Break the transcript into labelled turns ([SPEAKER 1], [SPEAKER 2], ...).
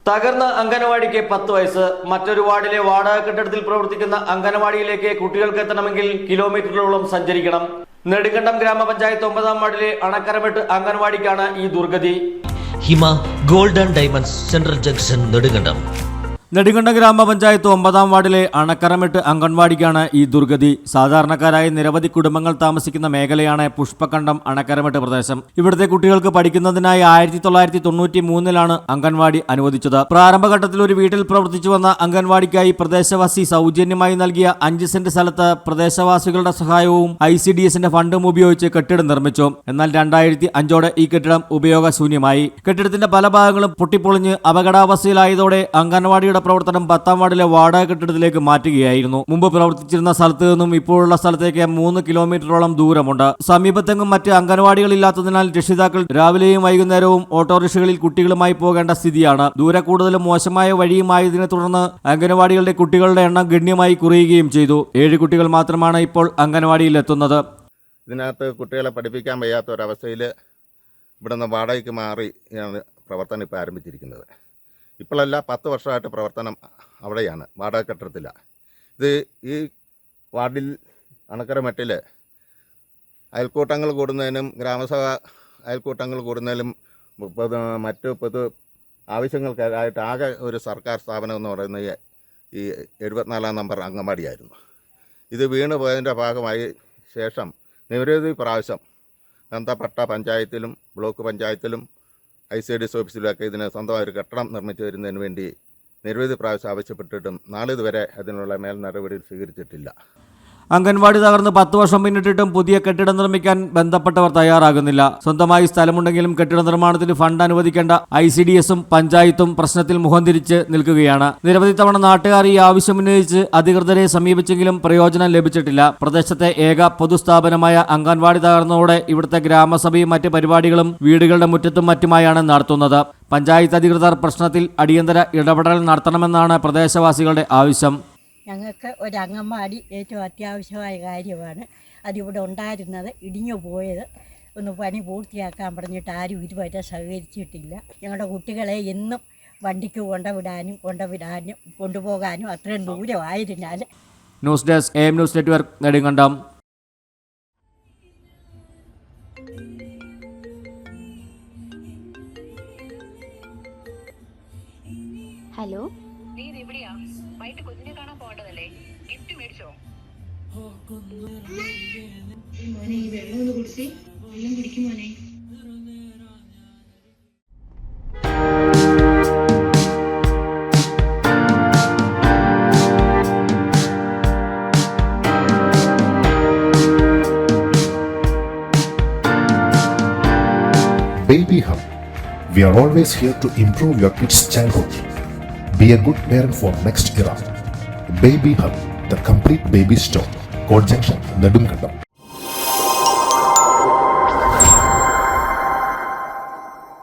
[SPEAKER 1] തകർന്ന അംഗനവാടിക്ക് 10 വയസ്സ്. മറ്റൊരു വാർഡിലെ വാടക കെട്ടിടത്തിൽ പ്രവർത്തിക്കുന്ന അംഗനവാടിയിലേക്ക് കുട്ടികൾക്ക് എത്തണമെങ്കിൽ കിലോമീറ്ററുകളോളം സഞ്ചരിക്കണം. നെടുങ്കണ്ടം ഗ്രാമപഞ്ചായത്ത് 9-ാം വാർഡിലെ അണക്കരമെട്ട് അംഗനവാടിക്കാണ് ഈ ദുർഗതി.
[SPEAKER 2] Hima gold and diamonds, central junction, Nedumkandam.
[SPEAKER 1] Nedumkandam ഗ്രാമപഞ്ചായത്ത് 9-ാം വാർഡിലെ അണക്കരമെട്ട് അംഗൻവാടിക്കാണ് ഈ ദുർഗതി. സാധാരണക്കാരായ നിരവധി കുടുംബങ്ങൾ താമസിക്കുന്ന മേഖലയാണ് പുഷ്പകണ്ഠം അണക്കരമെട്ട് പ്രദേശം. ഇവിടുത്തെ കുട്ടികൾക്ക് പഠിക്കുന്നതിനായി 1993-ലാണ് അംഗൻവാടി അനുവദിച്ചത്. പ്രാരംഭഘട്ടത്തിൽ ഒരു വീട്ടിൽ പ്രവർത്തിച്ചു വന്ന അംഗൻവാടിക്കായി പ്രദേശവാസി സൗജന്യമായി നൽകിയ 5 സെന്റ് സ്ഥലത്ത് പ്രദേശവാസികളുടെ സഹായവും ICDSന്റെ ഫണ്ടും ഉപയോഗിച്ച് കെട്ടിടം നിർമ്മിച്ചു. എന്നാൽ 2005ഓടെ ഈ കെട്ടിടം ഉപയോഗശൂന്യമായി. കെട്ടിടത്തിന്റെ പല ഭാഗങ്ങളും പൊട്ടിപ്പൊളിഞ്ഞ് അപകടാവസ്ഥയിലായതോടെ അംഗൻവാടിയുടെ പ്രവർത്തനം 10-ാം വാർഡിലെ വാടക കെട്ടിടത്തിലേക്ക് മാറ്റുകയായിരുന്നു. മുമ്പ് പ്രവർത്തിച്ചിരുന്ന സ്ഥലത്ത് നിന്നും ഇപ്പോഴുള്ള സ്ഥലത്തേക്ക് 3 കിലോമീറ്ററോളം ദൂരമുണ്ട്. സമീപത്തെങ്ങും മറ്റ് അംഗൻവാടികളില്ലാത്തതിനാൽ രക്ഷിതാക്കൾ രാവിലെയും വൈകുന്നേരവും ഓട്ടോറിക്ഷകളിൽ കുട്ടികളുമായി പോകേണ്ട സ്ഥിതിയാണ്. ദൂരെ കൂടുതലും മോശമായ വഴിയുമായതിനെ തുടർന്ന് അംഗൻവാടികളുടെ കുട്ടികളുടെ എണ്ണം ഗണ്യമായി കുറയുകയും ചെയ്തു. 7 കുട്ടികൾ മാത്രമാണ് ഇപ്പോൾ അംഗൻവാടിയിൽ എത്തുന്നത്.
[SPEAKER 3] ഇതിനകത്ത് കുട്ടികളെ പഠിപ്പിക്കാൻ വയ്യാത്ത ഒരവസ്ഥയിൽ ഇവിടുന്ന് വാടകയ്ക്ക് മാറിയാണ് പ്രവർത്തനം ഇപ്പോൾ ആരംഭിച്ചിരിക്കുന്നത്. ഇപ്പോഴല്ല, 10 വർഷമായിട്ട് പ്രവർത്തനം അവിടെയാണ്, വാടക കെട്ടിടത്തില്ല. ഇത് ഈ വാർഡിൽ അണക്കരമെട്ടിൽ അയൽക്കൂട്ടങ്ങൾ കൂടുന്നതിനും ഗ്രാമസഭ അയൽക്കൂട്ടങ്ങൾ കൂടുന്നതിലും മറ്റു പൊതു ആവശ്യങ്ങൾക്കായിട്ട് ആകെ ഒരു സർക്കാർ സ്ഥാപനം എന്ന് പറയുന്നത് ഈ 74-ാം നമ്പർ അംഗൻവാടിയായിരുന്നു. ഇത് വീണ് പോയതിൻ്റെ ഭാഗമായി ശേഷം നിരവധി പ്രാവശ്യം ബന്ധപ്പെട്ട പഞ്ചായത്തിലും ബ്ലോക്ക് പഞ്ചായത്തിലും ICDS ഓഫീസിലൊക്കെ ഇതിന് സ്വന്തമായി ഒരു കെട്ടിടം നിർമ്മിച്ചു തരുന്നതിന് വേണ്ടി നിരവധി പ്രാവശ്യം ആവശ്യപ്പെട്ടിട്ടും നാളിതുവരെ അതിനുള്ള മേൽ നടപടി സ്വീകരിച്ചിട്ടില്ല.
[SPEAKER 1] അംഗൻവാടി തകർന്ന് 10 വർഷം പിന്നിട്ടിട്ടും പുതിയ കെട്ടിടം നിർമ്മിക്കാൻ ബന്ധപ്പെട്ടവർ തയ്യാറാകുന്നില്ല. സ്വന്തമായി സ്ഥലമുണ്ടെങ്കിലും കെട്ടിട നിർമ്മാണത്തിന് ഫണ്ട് അനുവദിക്കേണ്ട ICDSും പഞ്ചായത്തും പ്രശ്നത്തിൽ മുഖം തിരിച്ച് നിൽക്കുകയാണ്. നിരവധി തവണ നാട്ടുകാർ ഈ ആവശ്യമുന്നയിച്ച് അധികൃതരെ സമീപിച്ചെങ്കിലും പ്രയോജനം ലഭിച്ചിട്ടില്ല. പ്രദേശത്തെ ഏക പൊതുസ്ഥാപനമായ അംഗൻവാടി തകർന്നതോടെ ഇവിടുത്തെ ഗ്രാമസഭയും മറ്റ് പരിപാടികളും വീടുകളുടെ മുറ്റത്തും മറ്റുമായാണ് നടത്തുന്നത്. പഞ്ചായത്ത് അധികൃതർ പ്രശ്നത്തിൽ അടിയന്തര ഇടപെടൽ നടത്തണമെന്നാണ് പ്രദേശവാസികളുടെ ആവശ്യം.
[SPEAKER 4] ഞങ്ങൾക്ക് ഒരു അംഗൻവാടി ഏറ്റവും അത്യാവശ്യമായ കാര്യമാണ്. അതിവിടെ ഉണ്ടായിരുന്നത് ഇടിഞ്ഞു പോയത് ഒന്ന് പണി പൂർത്തിയാക്കാൻ പറഞ്ഞിട്ട് ആരും ഇതുവരെ സഹകരിച്ചിട്ടില്ല. ഞങ്ങളുടെ കുട്ടികളെ എന്നും വണ്ടിക്ക് കൊണ്ടുവിടാനും കൊണ്ടുപോകാനും അത്രയും ദൂരമായതിനാൽ.
[SPEAKER 1] News desk AM news network, Nedumkandam.
[SPEAKER 5] Hello,
[SPEAKER 6] Baby Hub. We are always here to improve your kids' childhood. Be a good parent for next era. Baby Hub, the complete baby store. Court Junction, Nedunkandam.